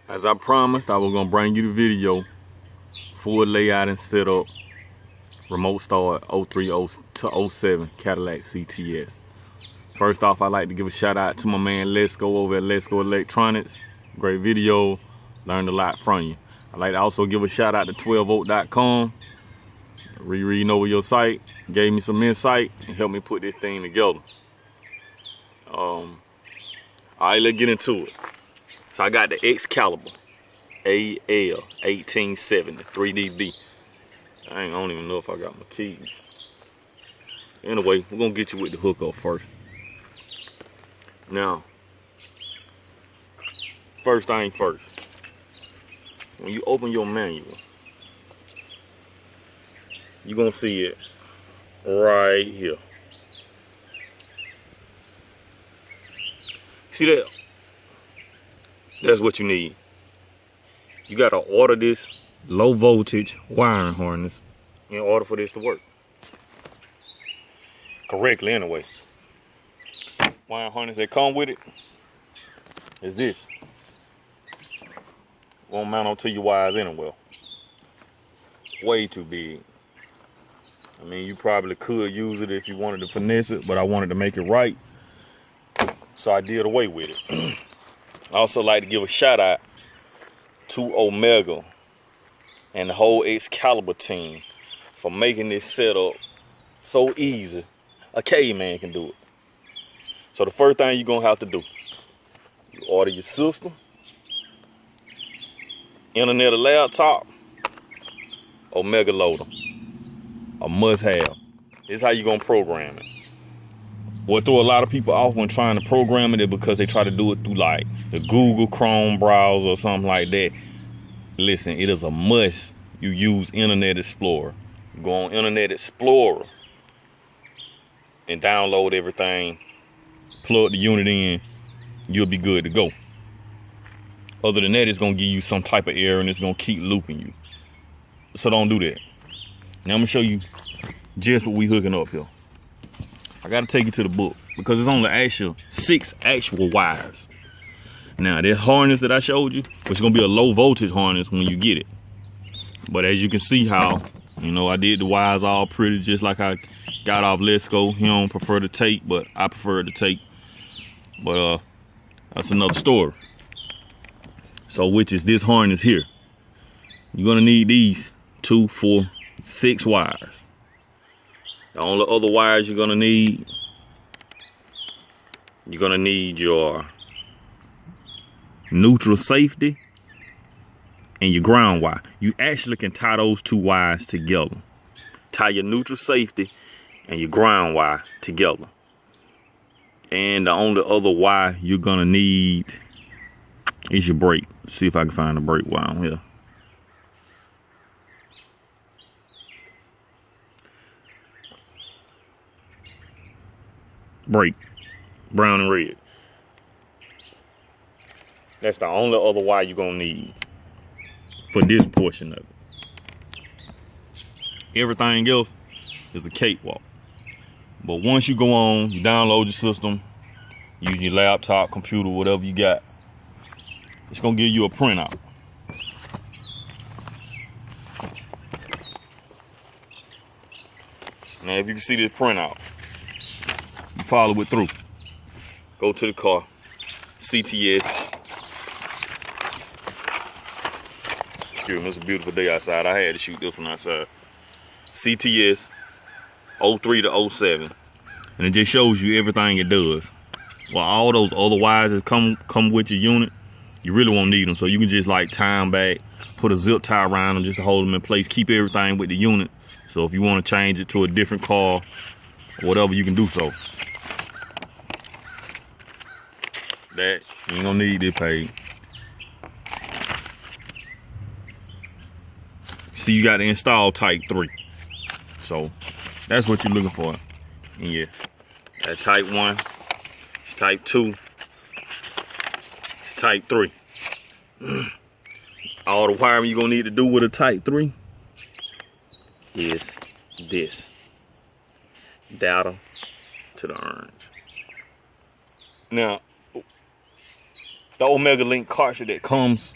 As I promised, I was gonna bring you the video, full layout and setup, remote start 03 to 07 Cadillac Cts. First off, I'd like to give a shout out to my man Let's Go over at Let's Go Electronics. Great video, learned a lot from you. I'd like to also give a shout out to 12volt.com. Reading over your site, gave me some insight and helped me put this thing together. Alright, let's get into it. So I got the Excalibur AL 1870 3DB. I don't even know if I got my keys. Anyway, we're gonna get you with the hookup first. Now, first thing first, when you open your manual, you're gonna see it right here. See that? That's what you need. You gotta order this low voltage wiring harness in order for this to work correctly anyway. Wiring harness that come with it is this. Won't mount onto your wires anywhere. Way too big. I mean, you probably could use it if you wanted to finesse it, but I wanted to make it right, so I did away with it. I also like to give a shout out to Omega and the whole Excalibur team for making this setup so easy. A caveman can do it. So the first thing you're gonna have to do, you order your system, internet or laptop, Omega loader, a must-have. This is how you're gonna program it. What threw a lot of people off when trying to program it is because they try to do it through like the Google Chrome browser or something like that. Listen, it is a must you use Internet Explorer. You go on Internet Explorer and download everything, plug the unit in, you'll be good to go. Other than that, it's gonna give you some type of error and it's gonna keep looping you. So don't do that. Now I'm gonna show you just what we hooking up here. I gotta take you to the book because it's only 6 actual wires. Now this harness that I showed you, which is gonna be a low voltage harness when you get it. But as you can see how, you know, I did the wires all pretty just like I got off Let's Go. He don't prefer the tape, but I prefer the tape. But that's another story. So which is this harness here. You're gonna need these 2, 4, 6 wires. The only other wires you're gonna need your neutral safety and your ground wire. You actually can tie those 2 wires together. Tie your neutral safety and your ground wire together. And the only other wire you're gonna need is your brake. Let's see if I can find a brake wire on here. Brake, brown and red. That's the only other wire you're gonna need for this portion of it. Everything else is a cakewalk. But once you go on, you download your system, use your laptop, computer, whatever you got, it's gonna give you a printout. Now if you can see this printout, you follow it through. Go to the car, CTS. Excuse me, it's a beautiful day outside. I had to shoot this one outside. CTS 03 to 07. And it just shows you everything it does. Well, all those other wires that come with your unit, you really won't need them. So you can just like tie them back, put a zip tie around them just to hold them in place, keep everything with the unit. So if you want to change it to a different car, or whatever, you can do so. That, you ain't gonna need this page. See, you got to install type 3. So that's what you're looking for. And yeah, that type 1, it's type 2, it's type 3. All the wiring you're gonna need to do with a type 3 is this. Data to the orange. Now, the Omega Link cartridge that comes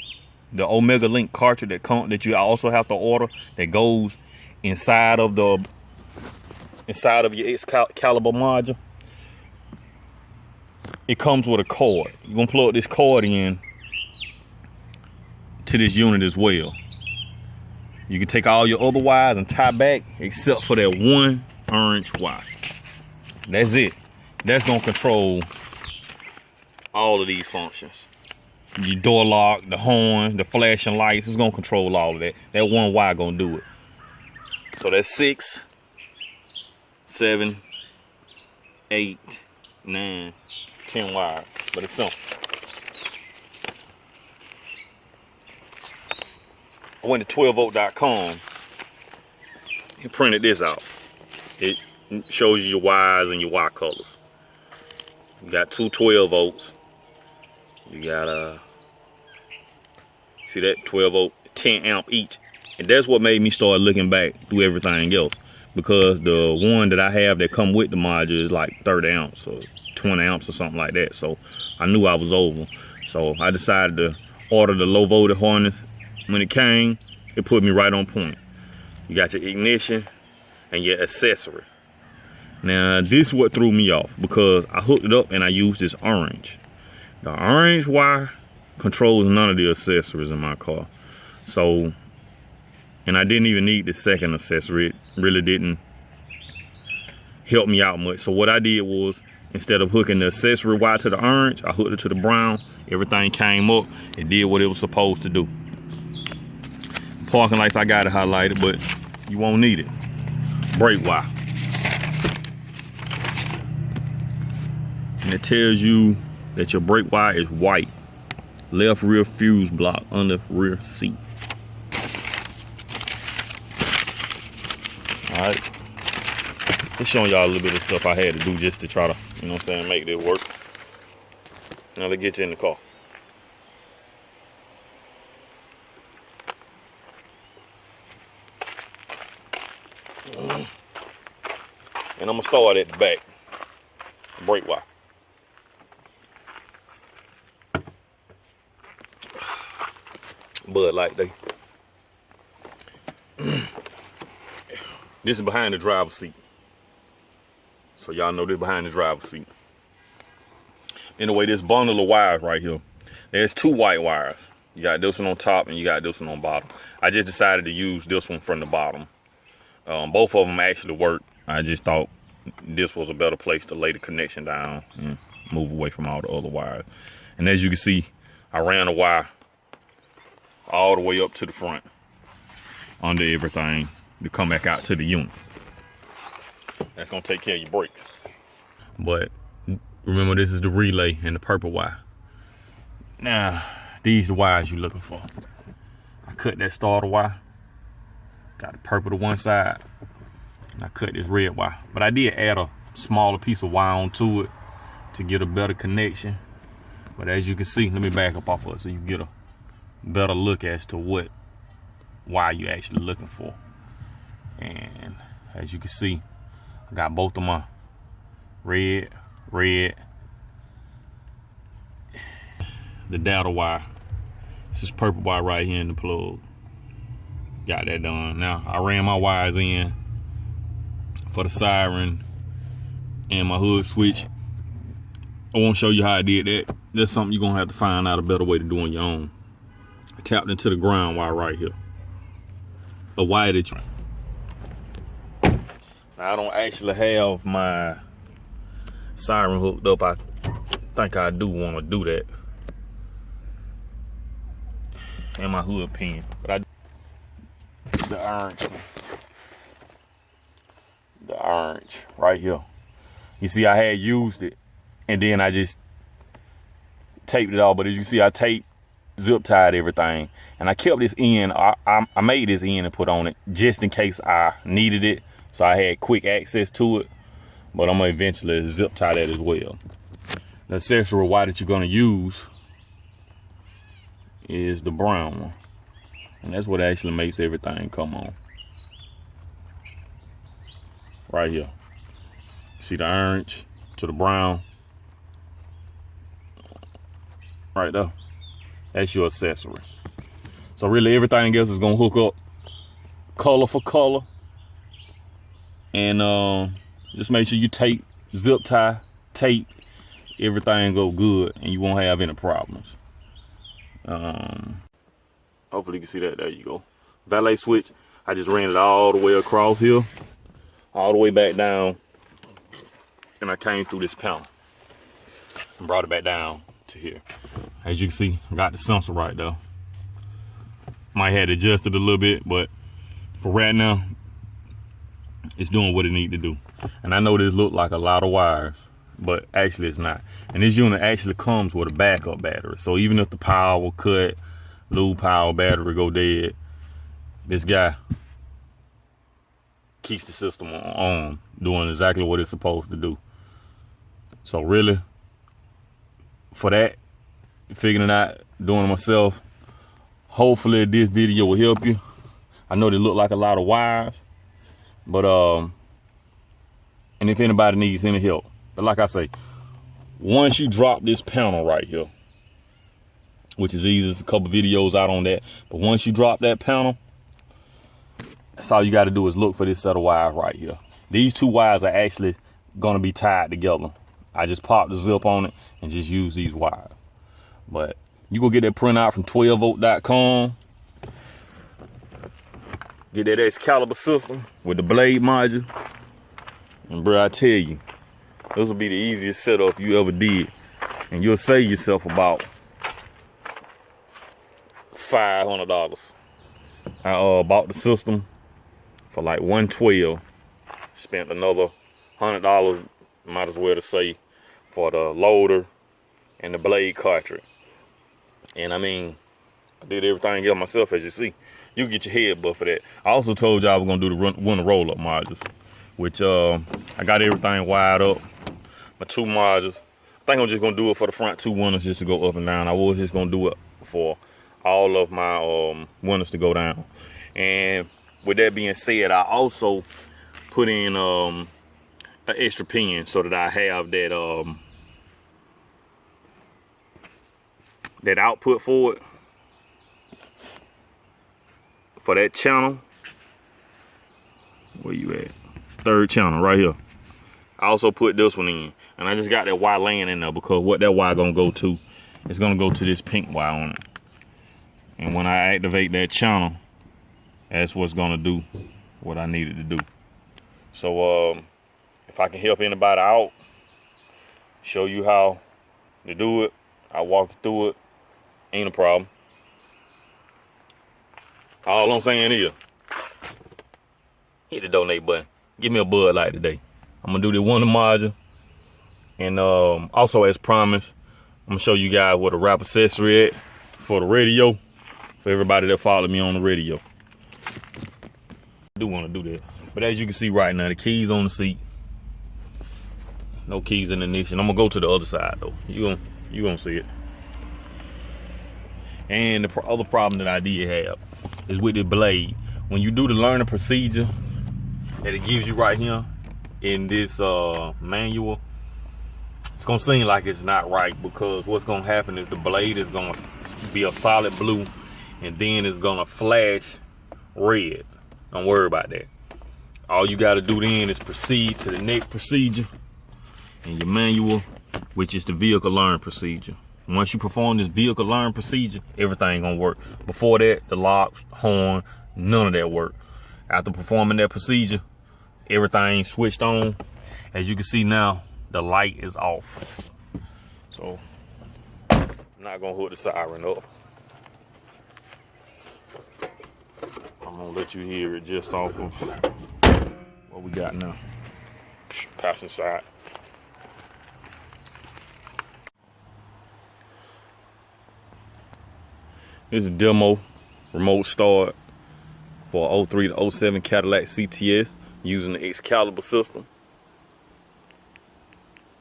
the Omega Link cartridge that you also have to order, that goes inside of your Excalibur module. It comes with a cord. You're gonna plug this cord in to this unit as well. You can take all your other wires and tie back except for that one orange wire. That's it. That's gonna control all of these functions. Your door lock, the horn, the flashing lights, it's gonna control all of that. That one wire gonna do it. So that's 6, 7, 8, 9, 10 wires, but it's simple. I went to 12volt.com and printed this out. It shows you your wires and your wire colors. You got two 12 volts. You got see that 12 volt, 10 amp each. And that's what made me start looking back through everything else, because the one that I have that come with the module is like 30 amps or 20 amps or something like that. So I knew I was over. So I decided to order the low voltage harness. When it came, it put me right on point. You got your ignition and your accessory. Now this is what threw me off, because I hooked it up and I used this orange. The orange wire controls none of the accessories in my car. So, and I didn't even need the second accessory. It really didn't help me out much. So what I did was, instead of hooking the accessory wire to the orange, I hooked it to the brown. Everything came up. It did what it was supposed to do. Parking lights, I got it highlighted, but you won't need it. Brake wire. And it tells you that your brake wire is white. Left rear fuse block under rear seat. All right. Just showing y'all a little bit of stuff I had to do just to try to, you know what I'm saying, make this work. Now let's get you in the car. And I'm gonna start at the back. Brake wire. Bud Light Day. This is behind the driver's seat. So y'all know this behind the driver's seat. Anyway, this bundle of wires right here, there's two white wires. You got this one on top and you got this one on bottom. I just decided to use this one from the bottom. Both of them actually work. I just thought this was a better place to lay the connection down and move away from all the other wires. And as you can see, I ran a wire all the way up to the front under everything to come back out to the unit. That's gonna take care of your brakes. But remember, this is the relay and the purple wire. Now, these are the wires you're looking for. I cut that starter wire. Got the purple to one side. And I cut this red wire. But I did add a smaller piece of wire onto it to get a better connection. But as you can see, let me back up off of it so you can get a better look as to what wire you're actually looking for. And as you can see, I got both of my red, the data wire. This is purple wire right here in the plug. Got that done. Now I ran my wires in for the siren and my hood switch. I won't show you how I did that. That's something you're gonna have to find out a better way to do on your own. I tapped into the ground wire right here. A wire that you... I don't actually have my siren hooked up. I think I do want to do that. And my hood pin. But the orange one. The orange right here. You see, I had used it and then I just taped it all. But as you see, I taped, zip tied everything. And I kept this end. I made this end and put on it just in case I needed it. So I had quick access to it. But I'm going to eventually zip tie that as well. The accessory wire that you're going to use is the brown one. And that's what actually makes everything come on. Right here. See the orange to the brown. Right there. That's your accessory. So really everything else is gonna hook up color for color. And just make sure you tape, zip tie, tape, everything go good and you won't have any problems. Hopefully you can see that. There you go. Valet switch. I just ran it all the way across here, all the way back down, and I came through this panel and brought it back down to here. As you can see, I got the sensor right there. Might have adjusted a little bit, but for right now, it's doing what it need to do. And I know this look like a lot of wires, but actually it's not. And this unit actually comes with a backup battery. So even if the power cut, low power battery go dead, this guy keeps the system on, doing exactly what it's supposed to do. So really, for that, figuring it out, doing it myself, hopefully this video will help you. I know they look like a lot of wires, but and if anybody needs any help, but like I say, once you drop this panel right here, which is easy, there's a couple videos out on that, but once you drop that panel, that's all you got to do is look for this set of wires right here. These two wires are actually going to be tied together. I just popped the zip on it and just use these wires. But you go get that printout from 12volt.com. Get that Excalibur system with the blade module. And bro, I tell you, this will be the easiest setup you ever did. And you'll save yourself about $500. I bought the system for like $112. Spent another $100, might as well to say, for the loader and the blade cartridge. And I mean, I did everything else myself, as you see. You get your head butt for that. I also told y'all I was gonna do the winter roll-up modules, which I got everything wired up. My two modules. I think I'm just gonna do it for the front two windows just to go up and down. I was just gonna do it for all of my windows to go down. And with that being said, I also put in an extra pin so that I have that that output for it, for that channel. Where you at? Third channel right here. I also put this one in, and I just got that wire laying in there because what that wire gonna go to, it's gonna go to this pink wire on it. And when I activate that channel, that's what's gonna do what I needed to do. So if I can help anybody out, show you how to do it, I'll walk you through it. Ain't a problem. All I'm saying is, hit the donate button. Give me a Bud Light today. I'm gonna do the one module. And also, as promised, I'm gonna show you guys what a wrap accessory at for the radio, for everybody that followed me on the radio. I do want to do that. But as you can see right now, the keys on the seat. No keys in the ignition. I'm gonna go to the other side though. You gonna see it. And the other problem that I did have is with the blade. When you do the learning procedure that it gives you right here in this manual, it's gonna seem like it's not right, because what's gonna happen is the blade is gonna be a solid blue and then it's gonna flash red. Don't worry about that. All you gotta do then is proceed to the next procedure in your manual, which is the vehicle learn procedure. Once you perform this vehicle learn procedure, everything gonna work. Before that, the locks, horn, none of that work. After performing that procedure, everything switched on. As you can see now, the light is off. So I'm not gonna hook the siren up. I'm gonna let you hear it just off of what we got now. Passenger side. This is a demo remote start for 03 to 07 Cadillac Cts using the Excalibur system.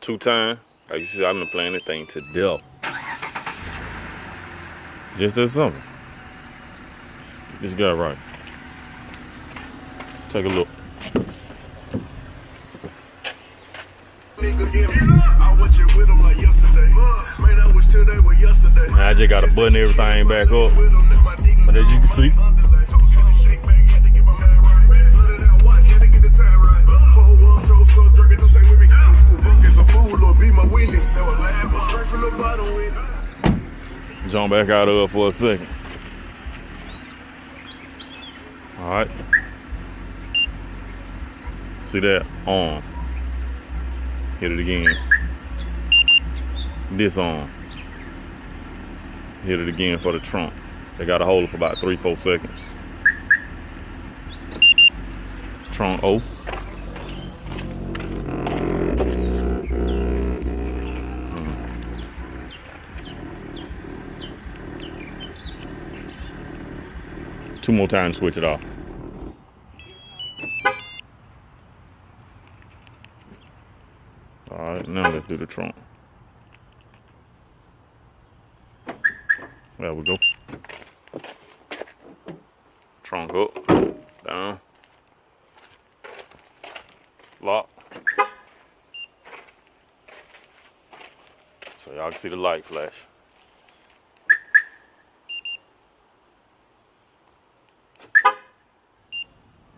2 times. Like you see, I've been playing this thing to death. Just as simple. This guy right. Take a look. I just gotta button everything back up. But as you can see, jump back out of it for a second. All right. See that? On. Hit it again. This on. Hit it again for the trunk. They got to hold it for about 3-4 seconds. Trunk O. Two more times to switch it off. All right, now let's do the trunk. There we go. Trunk up, down, lock. So y'all can see the light flash.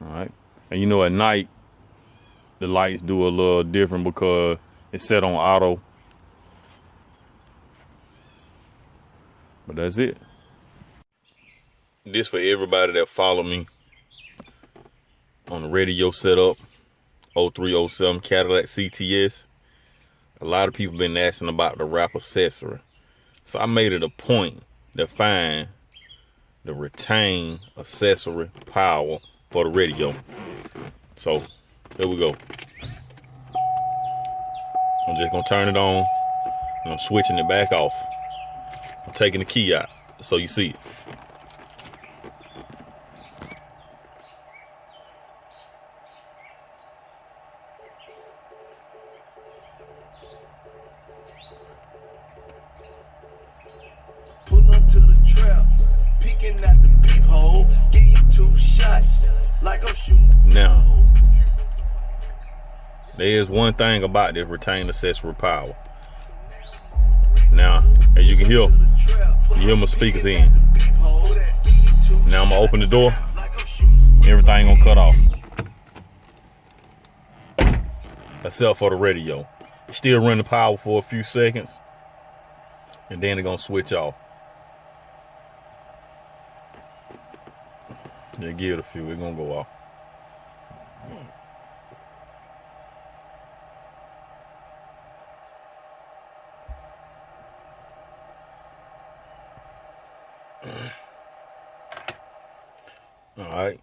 Alright, and you know at night the lights do a little different because it's set on auto. But that's it. This for everybody that follow me on the radio setup, 0307 Cadillac Cts. A lot of people been asking about the wrap accessory. So I made it a point to find the retain accessory power for the radio. So here we go. I'm just gonna turn it on and I'm switching it back off. I'm taking the key out so you see it. Pull up to the trap, peeking at the peephole, give you 2 shots like I'm shooting. Now, there is one thing about this retained accessory power. Now, as you can hear, you hear my speakers in. Now I'm gonna open the door, everything gonna cut off. Except for the radio. It's still running power for a few seconds, and then it's gonna switch off. Yeah, give it a few, it's gonna go off. Alright,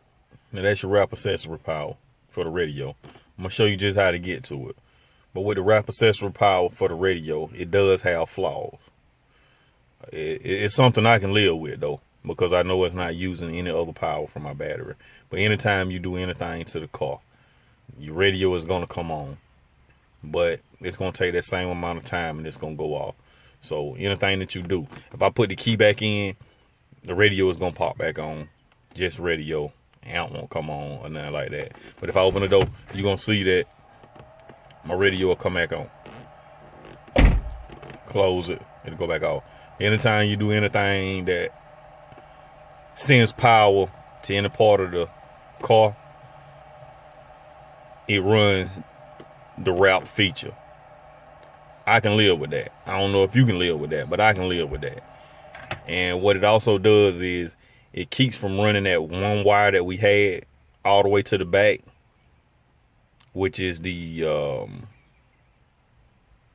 now that's your wrap accessory power for the radio. I'm gonna show you just how to get to it. But with the wrap accessory power for the radio, it does have flaws. It's something I can live with though, because I know it's not using any other power from my battery. But anytime you do anything to the car, your radio is gonna come on, but it's gonna take that same amount of time and it's gonna go off. So anything that you do, if I put the key back in, the radio is gonna pop back on. Just radio, amp won't come on or nothing like that. But if I open the door, you're gonna see that my radio will come back on. Close it, it'll go back off. Anytime you do anything that sends power to any part of the car, it runs the wrap feature. I can live with that. I don't know if you can live with that, but I can live with that. And what it also does is it keeps from running that one wire that we had all the way to the back, which is the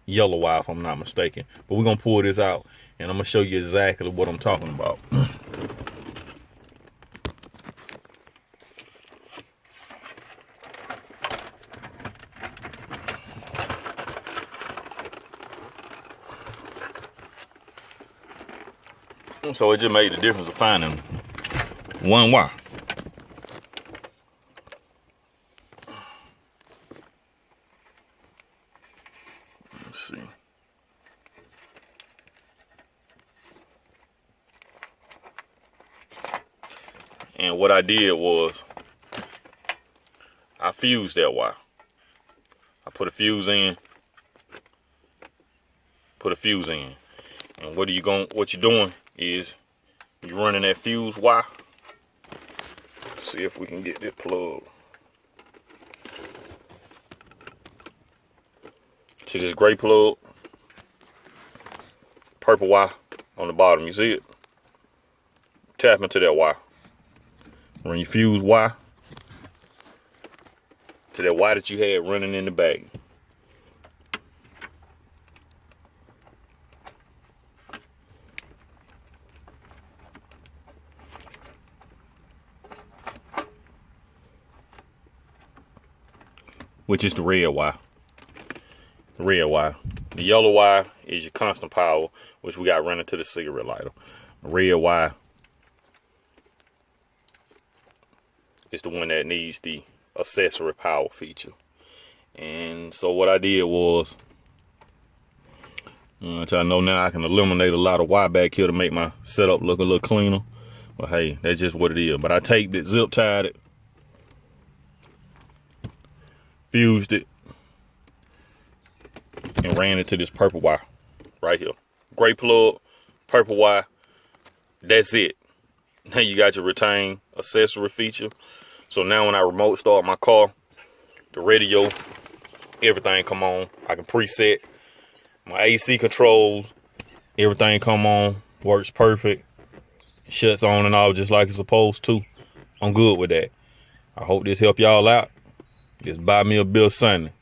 yellow wire, if I'm not mistaken. But we're gonna pull this out and I'm gonna show you exactly what I'm talking about. So it just made the difference of finding one wire. Let's see. And what I did was I fused that wire. I put a fuse in. And what you're doing is You running that fuse wire. Let's see if we can get this plug. See this gray plug? Purple wire on the bottom. You see it? Tap into that wire. Run your fuse wire to that wire that you had running in the back. Which is the red wire. The red wire. The yellow wire is your constant power, which we got running to the cigarette lighter. The red wire is the one that needs the accessory power feature. And so what I did was, which I know now I can eliminate a lot of wire back here to make my setup look a little cleaner. But hey, that's just what it is. But I taped it, zip tied it, fused it, and ran it to this purple wire right here. Gray plug, purple wire. That's it. Now you got your retain accessory feature. So now when I remote start my car, the radio, everything come on. I can preset my AC controls, everything come on, works perfect, shuts on and off just like it's supposed to. I'm good with that. I hope this help y'all out. Just buy me a bill Sunday.